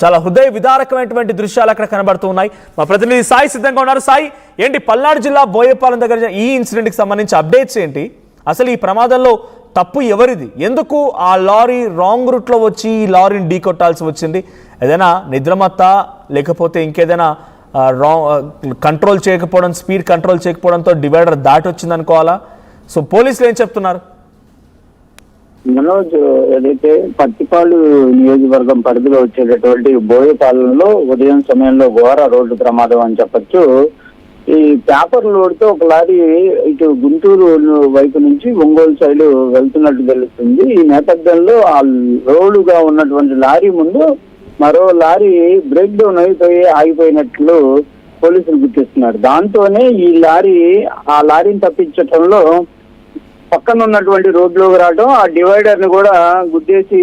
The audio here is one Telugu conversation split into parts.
చాలా హృదయ విదారకమైనటువంటి దృశ్యాలు అక్కడ కనబడుతున్నాయి. మా ప్రతినిధి సాయి సిద్ధంగా ఉన్నారు. సాయి, ఏంటి పల్నాడు జిల్లా బోయపాలెం దగ్గర ఈ ఇన్సిడెంట్కి సంబంధించి అప్డేట్స్ ఏంటి? అసలు ఈ ప్రమాదంలో తప్పు ఎవరిది? ఎందుకు ఆ లారీ రాంగ్ రూట్లో వచ్చి ఈ లారీని ఢీకొట్టాల్సి వచ్చింది? ఏదైనా నిద్రమత్త లేకపోతే ఇంకేదైనా కంట్రోల్ చేయకపోవడం, స్పీడ్ కంట్రోల్ చేయకపోవడంతో డివైడర్ దాటి వచ్చింది అనుకోవాలా? సో పోలీసులు ఏం చెప్తున్నారు? మనోజ్, ఏదైతే పత్తిపాడు నియోజకవర్గం పరిధిలో వచ్చేటటువంటి బోయపాలెంలో ఉదయం సమయంలో ఘోర రోడ్డు ప్రమాదం అని చెప్పొచ్చు. ఈ పేపర్ లోడ్ తో ఒక లారీ ఇటు గుంటూరు వైపు నుంచి ఒంగోలు సైడ్ వెళ్తున్నట్టు తెలుస్తుంది. ఈ నేపథ్యంలో ఆ లోడుగా ఉన్నటువంటి లారీ ముందు మరో లారీ బ్రేక్ డౌన్ అయిపోయి ఆగిపోయినట్లు పోలీసులు గుర్తిస్తున్నారు. దాంతోనే ఈ ఆ లారీని తప్పించడంలో పక్కన ఉన్నటువంటి రోడ్లోకి రావడం, ఆ డివైడర్ ని కూడా గుద్దేసి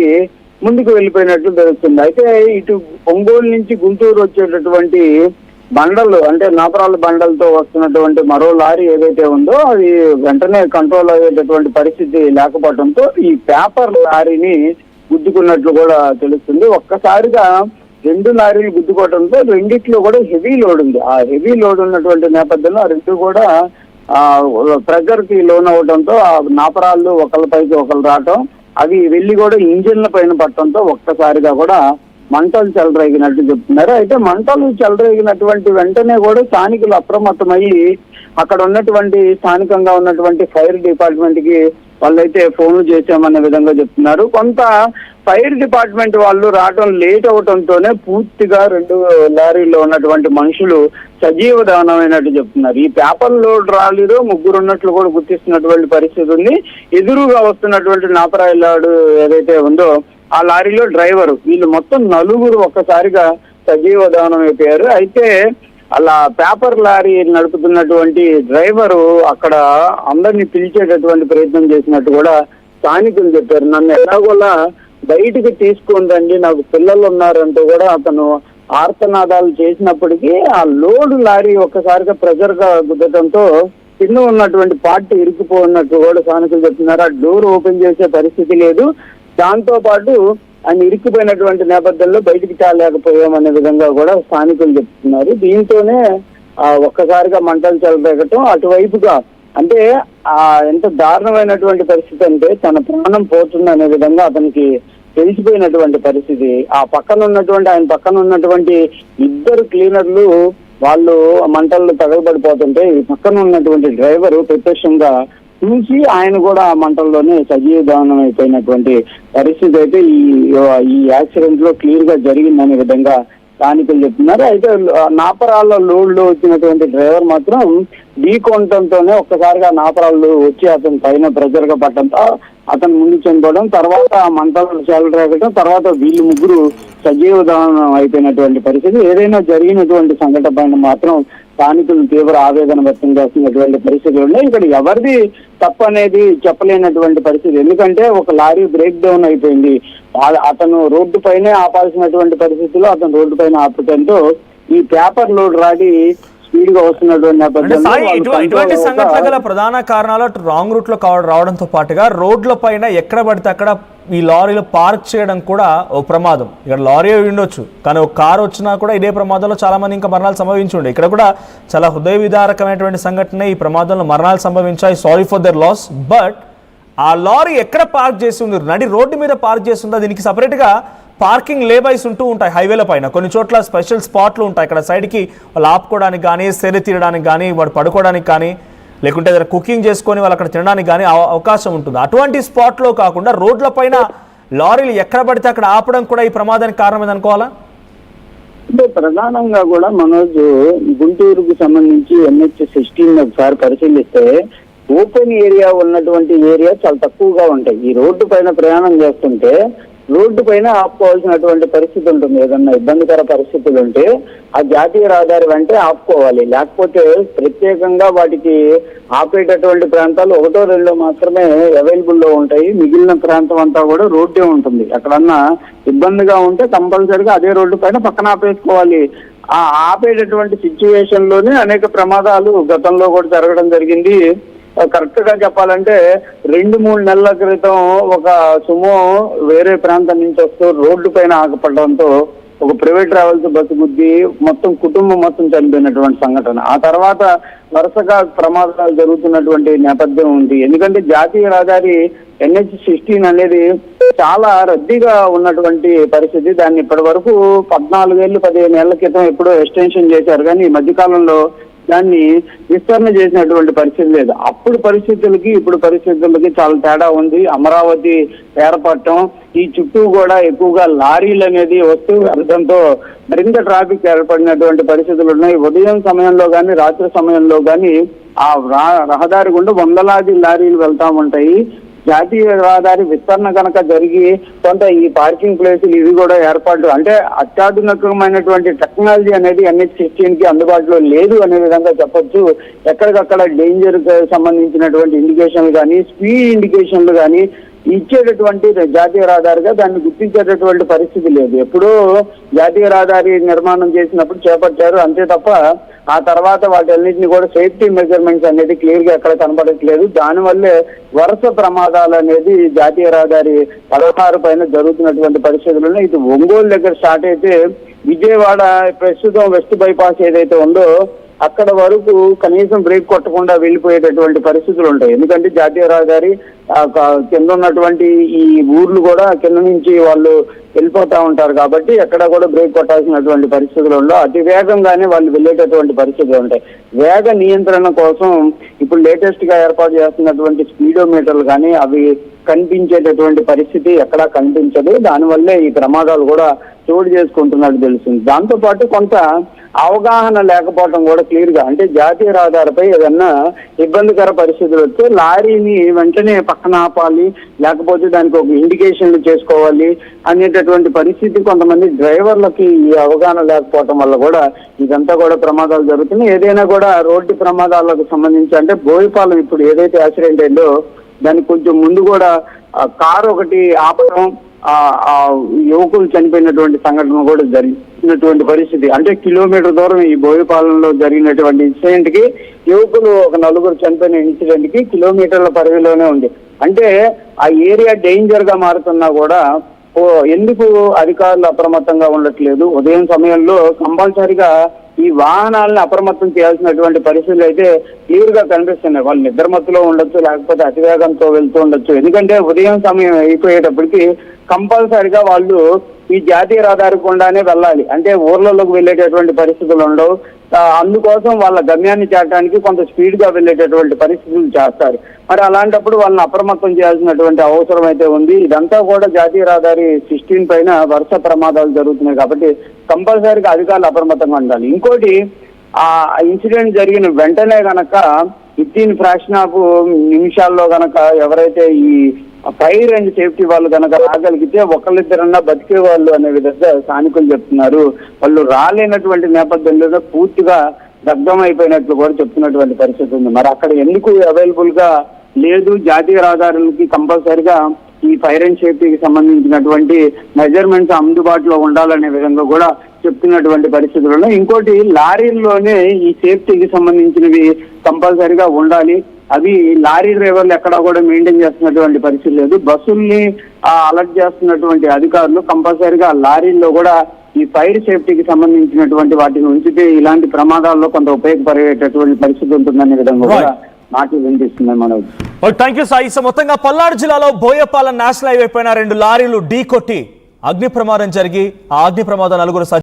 ముందుకు వెళ్ళిపోయినట్లు తెలుస్తుంది. అయితే ఇటు ఒంగోలు నుంచి గుంటూరు వచ్చేటటువంటి బండలు, అంటే నాపరాల బండలతో వస్తున్నటువంటి మరో లారీ ఏదైతే ఉందో అది వెంటనే కంట్రోల్ అయ్యేటటువంటి పరిస్థితి లేకపోవడంతో ఈ పేపర్ లారీని గుద్దుకున్నట్లు కూడా తెలుస్తుంది. ఒక్కసారిగా 2 లారీలు గుద్దుకోవడంతో రెండిట్లో కూడా హెవీ లోడ్ ఉంది. ఆ హెవీ లోడ్ ఉన్నటువంటి నేపథ్యంలో ఆ రెండు కూడా ప్రెజర్ కి లోన్ అవడంతో ఆ నాపరాళ్ళు ఒకళ్ళపైకి ఒకళ్ళు రావటం, అవి వెళ్ళి కూడా ఇంజిన్ల పైన పట్టడంతో ఒక్కసారిగా కూడా మంటలు చెలరేగినట్టు చెప్తున్నారు. అయితే మంటలు చెలరేగినటువంటి వెంటనే కూడా స్థానికులు అప్రమత్తమయ్యి అక్కడ ఉన్నటువంటి స్థానికంగా ఉన్నటువంటి ఫైర్ డిపార్ట్మెంట్ కి వాళ్ళైతే ఫోన్లు చేశామన్న విధంగా చెప్తున్నారు. కొంత ఫైర్ డిపార్ట్మెంట్ వాళ్ళు రావడం లేట్ అవడంతోనే పూర్తిగా 2 లారీల్లో ఉన్నటువంటి మనుషులు సజీవ దహనమైనట్టు చెప్తున్నారు. ఈ పేపర్ లోడ్ లారీలో 3 ఉన్నట్లు కూడా గుర్తిస్తున్నటువంటి పరిస్థితి ఉంది. ఎదురుగా వస్తున్నటువంటి నాపరాయి లాడు ఏదైతే ఉందో ఆ లారీలో డ్రైవరు, వీళ్ళు మొత్తం 4 ఒక్కసారిగా సజీవ దహనం అయిపోయారు. అయితే అలా పేపర్ లారీ నడుపుతున్నటువంటి డ్రైవరు అక్కడ అందరినీ పిలిచేటటువంటి ప్రయత్నం చేసినట్టు కూడా స్థానికులు చెప్పారు. నన్ను ఎలాగోలా బయటికి తీసుకుందండి, నాకు పిల్లలు ఉన్నారంటూ కూడా అతను ఆర్తనాదాలు చేసినప్పటికీ ఆ లోడు లారీ ఒక్కసారిగా ప్రెజర్ గా గుద్దడంతో కింద ఉన్నటువంటి పార్ట్ ఇరుక్కుపోయినట్టు కూడా స్థానికులు చెప్తున్నారు. ఆ డోర్ ఓపెన్ చేసే పరిస్థితి లేదు. దాంతో పాటు ఆయన ఇరుక్కుపోయినటువంటి నేపథ్యంలో బయటికి చాలేకపోయామనే విధంగా కూడా స్థానికులు చెప్తున్నారు. దీంతోనే ఒక్కసారిగా మంటలు చెలరేగటం, అటువైపుగా అంటే ఎంత దారుణమైనటువంటి పరిస్థితి అంటే తన ప్రాణం పోతుందనే విధంగా అతనికి తెలిసిపోయినటువంటి పరిస్థితి. ఆయన పక్కన ఉన్నటువంటి 2 క్లీనర్లు వాళ్ళు మంటల్లో తగలబడిపోతుంటే ఈ పక్కన ఉన్నటువంటి డ్రైవరు ప్రత్యక్షంగా చూసి ఆయన కూడా ఆ మంటల్లోనే సజీవ దహనం అయిపోయినటువంటి పరిస్థితి అయితే ఈ యాక్సిడెంట్ లో క్లియర్ గా జరిగిందనే విధంగా స్థానికులు చెప్తున్నారు. అయితే నాపరాళ్ళ లోడ్ లో వచ్చినటువంటి డ్రైవర్ మాత్రం ఢీకొనడంతోనే ఒక్కసారిగా నాపరాళ్ళు వచ్చి అతని పైన ప్రెజర్ గా పట్టడంతో అతను ముందు చనిపోవడం, తర్వాత మంటలు చెలరేగడం, తర్వాత వీళ్ళు 3 సజీవ దహనం అయిపోయినటువంటి పరిస్థితి. ఏదైనా జరిగినటువంటి సంఘటన పైన మాత్రం స్థానికులు తీవ్ర ఆవేదన వ్యక్తం చేస్తున్నటువంటి పరిస్థితులు ఉన్నాయి. ఇక్కడ ఎవరిది తప్పనేది చెప్పలేనటువంటి పరిస్థితి. ఎందుకంటే ఒక లారీ బ్రేక్ డౌన్ అయిపోయింది, అతను రోడ్డు పైనే ఆపాల్సినటువంటి పరిస్థితుల్లో అతను రోడ్డు పైన ఆపడంతో ఈ పేపర్ లోడ్ రాడి స్పీడ్ గా వస్తున్నటువంటి ఇటువంటి సంఘటనల గల ప్రధాన కారణాలు రాంగ్ రూట్ లో రావడంతో పాటుగా రోడ్ల పైన ఎక్కడ పడితే అక్కడ ఈ లారీలు పార్క్ చేయడం కూడా ఓ ప్రమాదం. ఇక్కడ లారీ ఉండొచ్చు కానీ ఒక కారు వచ్చినా కూడా ఇదే ప్రమాదంలో చాలా మంది ఇంకా మరణాలు సంభవించి ఉండే. ఇక్కడ కూడా చాలా హృదయ విదారకమైనటువంటి సంఘటన, ఈ ప్రమాదంలో మరణాలు సంభవించాయి. Sorry for their loss. But ఆ లారీ ఎక్కడ పార్క్ చేసి ఉంది? నడి రోడ్డు మీద పార్క్ చేస్తుందా? దీనికి సపరేట్గా పార్కింగ్ లేబైస్ ఉంటూ ఉంటాయి హైవేల పైన. కొన్ని చోట్ల స్పెషల్ స్పాట్లు ఉంటాయి. ఇక్కడ సైడ్కి వాళ్ళు ఆపుకోవడానికి కానీ, సెరి తీయడానికి కానీ, వాడు పడుకోవడానికి కానీ, లేకుంటే ఏదైనా కుకింగ్ చేసుకొని వాళ్ళు అక్కడ తినడానికి కానీ అవకాశం ఉంటుంది. అటువంటి స్పాట్లో కాకుండా రోడ్ల పైన లారీలు ఎక్కడ పడితే అక్కడ ఆపడం కూడా ఈ ప్రమాదానికి కారణం అనుకోవాలా? అంటే ప్రధానంగా కూడా మనోజ్, గుంటూరుకు సంబంధించి NH16 ఒకసారి పరిశీలిస్తే ఓపెన్ ఏరియా ఉన్నటువంటి ఏరియా చాలా తక్కువగా ఉంటాయి. ఈ రోడ్డు పైన ప్రయాణం చేస్తుంటే రోడ్డు పైన ఆపుకోవాల్సినటువంటి పరిస్థితి ఉంటుంది. ఏదన్నా ఇబ్బందికర పరిస్థితులు ఉంటే ఆ జాతీయ రహదారి వెంటే ఆపుకోవాలి. లేకపోతే ప్రత్యేకంగా వాటికి ఆపేటటువంటి ప్రాంతాలు 1-2 మాత్రమే అవైలబుల్ లో ఉంటాయి. మిగిలిన ప్రాంతం అంతా కూడా రోడ్డే ఉంటుంది. ఎక్కడన్నా ఇబ్బందిగా ఉంటే కంపల్సరిగా అదే రోడ్డు పైన పక్కన ఆపేసుకోవాలి. ఆ ఆపేటటువంటి సిచ్యువేషన్ లోనే అనేక ప్రమాదాలు గతంలో కూడా జరగడం జరిగింది. కరెక్ట్ గా చెప్పాలంటే 2-3 నెలల క్రితం ఒక సుమో వేరే ప్రాంతం నుంచి వస్తూ రోడ్డు పైన ఆగపడడంతో ఒక ప్రైవేట్ ట్రావెల్స్ బస్సు గుద్ది మొత్తం కుటుంబం మొత్తం చనిపోయినటువంటి సంఘటన. ఆ తర్వాత వరుసగా ప్రమాదాలు జరుగుతున్నటువంటి నేపథ్యం ఉంది. ఎందుకంటే జాతీయ రహదారి NH-16 అనేది చాలా రద్దీగా ఉన్నటువంటి పరిస్థితి. దాన్ని ఇప్పటి వరకు 14-15 ఏళ్ల క్రితం ఎప్పుడో ఎక్స్టెన్షన్ చేశారు, కానీ ఈ మధ్యకాలంలో దాన్ని విస్తరణ చేసినటువంటి పరిస్థితి లేదు. అప్పుడు పరిస్థితులకి ఇప్పుడు పరిస్థితులకి చాలా తేడా ఉంది. అమరావతి ఏర్పడటం, ఈ చుట్టూ కూడా ఎక్కువగా లారీలు అనేది వస్తూ వెళ్ళడంతో మరింత ట్రాఫిక్ ఏర్పడినటువంటి పరిస్థితులు ఉన్నాయి. ఉదయం సమయంలో కానీ రాత్రి సమయంలో కానీ ఆ రహదారి గుండా వందలాది లారీలు వెళ్తా ఉంటాయి. జాతీయ రహదారి విస్తరణ కనుక జరిగి కొంత ఈ పార్కింగ్ ప్లేసులు ఇవి కూడా ఏర్పాటు, అంటే అత్యాధునికమైనటువంటి టెక్నాలజీ అనేది NH-16 కి అందుబాటులో లేదు అనే విధంగా చెప్పొచ్చు. ఎక్కడికక్కడ డేంజర్ సంబంధించినటువంటి ఇండికేషన్లు కానీ స్పీడ్ ఇండికేషన్లు కానీ ఇచ్చేటటువంటి జాతీయ రహదారిగా దాన్ని గుర్తించేటటువంటి పరిస్థితి లేదు. ఎప్పుడో జాతీయ రహదారి నిర్మాణం చేసినప్పుడు చేపట్టారు అంతే తప్ప ఆ తర్వాత వాటన్నిటిని కూడా సేఫ్టీ మెజర్మెంట్స్ అనేది క్లియర్ గా ఎక్కడ కనపడట్లేదు. దానివల్లే వరుస ప్రమాదాలు అనేది జాతీయ రహదారి 16 పైన జరుగుతున్నటువంటి పరిస్థితుల్లో ఇది ఒంగోలు దగ్గర స్టార్ట్ అయితే విజయవాడ ప్రస్తుతం వెస్ట్ బైపాస్ ఏదైతే ఉందో అక్కడ వరకు కనీసం బ్రేక్ కొట్టకుండా వెళ్ళిపోయేటటువంటి పరిస్థితులు ఉంటాయి. ఎందుకంటే జాతీయ రహదారి కింద ఉన్నటువంటి ఈ ఊర్లు కూడా కింద నుంచి వాళ్ళు వెళ్ళిపోతా ఉంటారు కాబట్టి ఎక్కడ కూడా బ్రేక్ కొట్టాల్సినటువంటి పరిస్థితులు ఉండవు. అతి వేగంగానే వాళ్ళు వెళ్ళేటటువంటి పరిస్థితులు ఉంటాయి. వేగ నియంత్రణ కోసం ఇప్పుడు లేటెస్ట్ గా ఏర్పాటు చేస్తున్నటువంటి స్పీడోమీటర్లు కానీ అవి కనిపించేటటువంటి పరిస్థితి ఎక్కడా కనిపించదు. దానివల్లే ఈ ప్రమాదాలు కూడా చోటు చేసుకుంటున్నట్టు తెలుస్తుంది. దాంతో పాటు కొంత అవగాహన లేకపోవడం కూడా క్లియర్ గా, అంటే జాతీయ రహదారిపై ఏదన్నా ఇబ్బందికర పరిస్థితులు వస్తే లారీని వెంటనే పక్కన ఆపాలి, లేకపోతే దానికి ఒక ఇండికేషన్లు చేసుకోవాలి అనేటటువంటి పరిస్థితి కొంతమంది డ్రైవర్లకి ఈ అవగాహన లేకపోవడం వల్ల కూడా ఇదంతా కూడా ప్రమాదాలు జరుగుతున్నాయి. ఏదైనా కూడా రోడ్డు ప్రమాదాలకు సంబంధించి అంటే బోయపాలెం ఇప్పుడు ఏదైతే యాక్సిడెంట్ అయిందో దానికి కొంచెం ముందు కూడా కారు ఒకటి ఆపడం, ఆ యువకులు చనిపోయినటువంటి సంఘటన కూడా జరిగినటువంటి పరిస్థితి. అంటే కిలోమీటర్ దూరం ఈ బోయపాలెంలో జరిగినటువంటి ఇన్సిడెంట్ కి యువకులు ఒక 4 చనిపోయిన ఇన్సిడెంట్ కి కిలోమీటర్ల పరిధిలోనే ఉంది. అంటే ఆ ఏరియా డేంజర్ గా మారుతున్నా కూడా ఎందుకు అధికారులు అప్రమత్తంగా ఉండట్లేదు? ఉదయం సమయంలో కంపల్సరిగా ఈ వాహనాలను అప్రమత్తం చేయాల్సినటువంటి పరిస్థితులు అయితే క్లియర్ గా కనిపిస్తున్నాయి. వాళ్ళు నిద్రమత్తులో ఉండొచ్చు, లేకపోతే అతివేగంతో వెళ్తూ ఉండొచ్చు. ఎందుకంటే ఉదయం సమయం అయిపోయేటప్పటికి కంపల్సరిగా వాళ్ళు ఈ జాతీయ రహదారి గుండానే వెళ్ళాలి, అంటే ఊర్లలోకి వెళ్ళేటటువంటి పరిస్థితులు ఉండవు. అందుకోసం వాళ్ళ గమ్యాన్ని చేరడానికి కొంత స్పీడ్ గా వెళ్ళేటటువంటి పరిస్థితులు చేస్తారు. మరి అలాంటప్పుడు వాళ్ళని అప్రమత్తం చేయాల్సినటువంటి అవసరం అయితే ఉంది. ఇదంతా కూడా జాతీయ రహదారి 16 పైన వరుస ప్రమాదాలు జరుగుతున్నాయి కాబట్టి కంపల్సరీగా అధికారులు అప్రమత్తంగా ఉండాలి. ఇంకోటి, ఆ ఇన్సిడెంట్ జరిగిన వెంటనే గనక 15 ఫ్రాక్షన్ ఆఫ్ నిమిషాల్లో గనక ఎవరైతే ఈ ఫైర్ అండ్ సేఫ్టీ వాళ్ళు కనుక రాగలిగితే ఒకళ్ళిద్దరన్నా బతికే వాళ్ళు అనే విధంగా స్థానికులు చెప్తున్నారు. వాళ్ళు రాలేనటువంటి నేపథ్యంలో పూర్తిగా దగ్ధం అయిపోయినట్లు కూడా చెప్తున్నటువంటి పరిస్థితి ఉంది. మరి అక్కడ ఎందుకు అవైలబుల్ గా లేదు? జాతీయ రహదారులకి కంపల్సరిగా ఈ ఫైర్ అండ్ సేఫ్టీకి సంబంధించినటువంటి మెజర్మెంట్స్ అందుబాటులో ఉండాలనే విధంగా కూడా చెప్తున్నటువంటి పరిస్థితుల్లో. ఇంకోటి, లారీల్లోనే ఈ సేఫ్టీకి సంబంధించినవి కంపల్సరిగా ఉండాలి. అవి లారీ డ్రైవర్లు ఎక్కడా కూడా మెయింటైన్ చేస్తున్నటువంటి పరిస్థితి లేదు. బస్సుల్ని అలర్ట్ చేస్తున్నటువంటి అధికారులు కంపల్సరిగా లారీల్లో కూడా ఈ ఫైర్ సేఫ్టీకి సంబంధించినటువంటి వాటిని ఉంచితే ఇలాంటి ప్రమాదాల్లో కొంత ఉపయోగపడేటటువంటి పరిస్థితి ఉంటుందనే విధంగా కూడా మాటలు వినిపిస్తున్నాయి. మనం థ్యాంక్ యూ సాయి. మొత్తంగా పల్నాడు జిల్లాలో బోయపాలెం నేషనల్ హైవే పైన 2 లారీలు ఢీ కొట్టి అగ్ని ప్రమాదం జరిగి ఆ అగ్ని ప్రమాదం 4